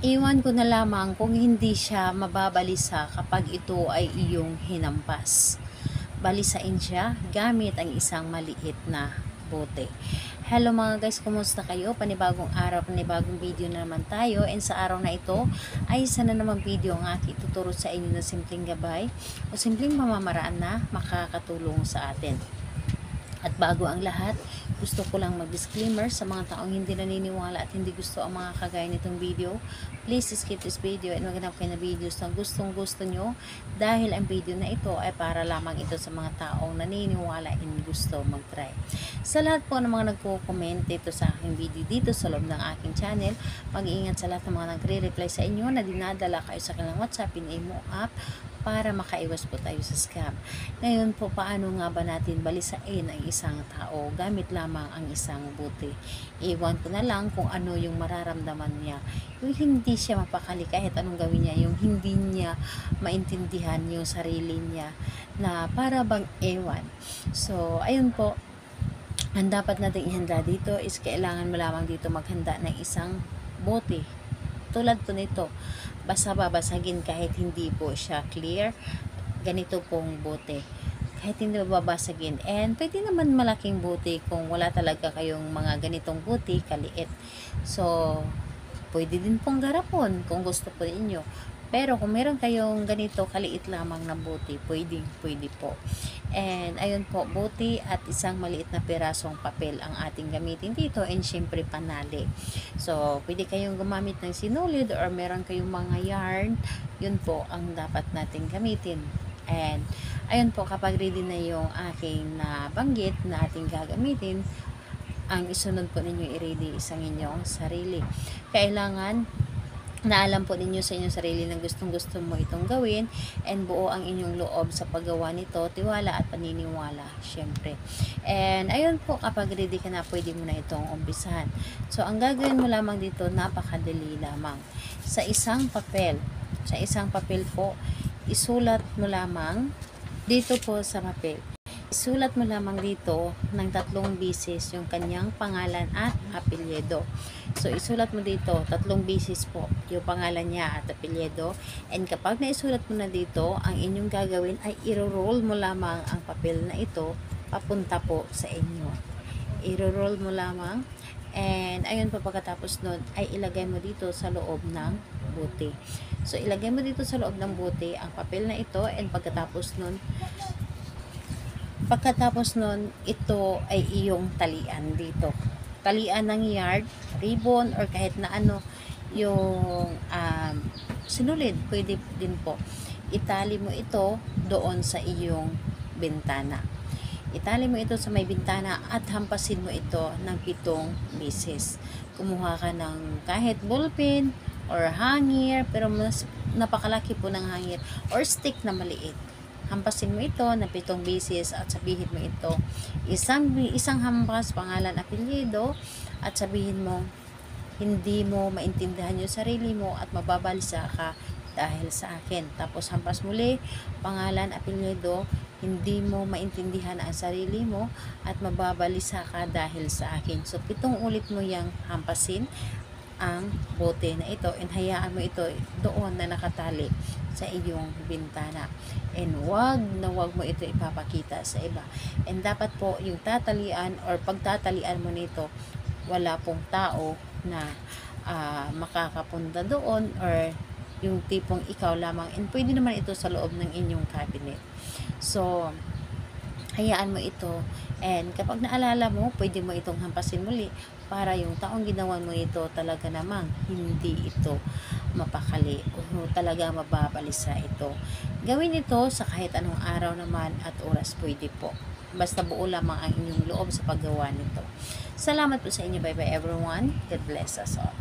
Iwan ko na lamang kung hindi siya mababalisa kapag ito ay iyong hinampas. Balisain siya gamit ang isang maliit na bote. Hello mga guys, kumusta kayo? Panibagong araw, panibagong video na naman tayo. And sa araw na ito ay isa na naman video ang aking ituturo sa inyo na simpleng gabay o simpleng mamamaraan na makakatulong sa atin. At bago ang lahat, gusto ko lang mag-disclaimer sa mga taong hindi naniniwala at hindi gusto ang mga kagaya nitong video. Please skip this video and maghanap kayo na videos na gustong-gusto nyo dahil ang video na ito ay para lamang ito sa mga taong naniniwala and gusto mag-try. Sa lahat po ng mga nagko-comment dito sa aking video dito sa loob ng aking channel, mag-iingat sa lahat ng mga nagre-reply sa inyo na dinadala kayo sa kanilang WhatsApp, in-imo app, para makaiwas po tayo sa scam. Ngayon po, paano nga ba natin balisain ang isang tao gamit lamang ang isang buti? Iwan ko na lang kung ano yung mararamdaman niya. Yung hindi siya mapakali kahit anong gawin niya, yung hindi niya maintindihan yung sarili niya na para bang ewan. So, ayun po, ang dapat nating ihanda dito is kailangan mo lamang dito maghanda ng isang bote. Tulad po nito, basta babasagin kahit hindi po siya clear, ganito pong bote. Kahit hindi babasagin. And pwede naman malaking bote kung wala talaga kayong mga ganitong bote, kaliit. So, pwede din pong garapon kung gusto po ninyo. Pero kung meron kayong ganito kaliit lamang na bote, pwede po. And ayun po, bote at isang maliit na pirasong papel ang ating gamitin dito, and syempre panali. So, pwede kayong gumamit ng sinulid or meron kayong mga yarn, yun po ang dapat natin gamitin. And ayun po, kapag ready na yung aking nabanggit na ating gagamitin, ang isunod po ninyo i-ready isang inyong sarili. Kailangan na alam po ninyo sa inyong sarili na gustong-gusto mo itong gawin and buo ang inyong loob sa paggawa nito, tiwala at paniniwala, syempre. And ayun po, kapag ready ka na, pwede mo na itong umpisahan. So, ang gagawin mo lamang dito, napakadali lamang. Sa isang papel po, isulat mo lamang dito po sa papel. Isulat mo lamang dito ng 3 beses yung kanyang pangalan at apelyido. So, isulat mo dito 3 beses po yung pangalan niya at apelyido. And kapag naisulat mo na dito, ang inyong gagawin ay i-roll mo lamang ang papel na ito papunta po sa inyo. I-roll mo lamang. And ayun po, pagkatapos nun ay ilagay mo dito sa loob ng bote. So, ilagay mo dito sa loob ng bote ang papel na ito, and pagkatapos nun, ito ay iyong talian dito. Talian ng yard, ribbon, or kahit na ano, yung sinulid, pwede din po. Itali mo ito doon sa iyong bintana. Itali mo ito sa may bintana at hampasin mo ito ng 7 beses. Kumuha ka ng kahit ballpen or hanger, pero mas napakalaki po ng hanger or stick na maliit. Hampasin mo ito na 7 beses at sabihin mo ito isang hampas, pangalan, apelyido, at sabihin mo hindi mo maintindihan yung sarili mo at mababalisa ka dahil sa akin. Tapos hampas muli, pangalan, apelyido, hindi mo maintindihan ang sarili mo at mababalisa ka dahil sa akin. So 7 ulit mo yang hampasin ang bote na ito, and hayaan mo ito doon na nakatali sa iyong bintana, and wag mo ito ipapakita sa iba. And dapat po yung tatalian or pagtatalian mo nito, wala pong tao na makakapunta doon, or yung tipong ikaw lamang, and pwede naman ito sa loob ng inyong cabinet. So, hayaan mo ito, and kapag naalala mo, pwede mo itong hampasin muli para yung taong ginawan mo ito talaga namang hindi ito mapakali o talaga mababalisa ito. Gawin ito sa kahit anong araw naman at oras, pwede po. Basta buo lamang ang inyong loob sa paggawa nito. Salamat po sa inyo. Bye bye everyone. God bless us all.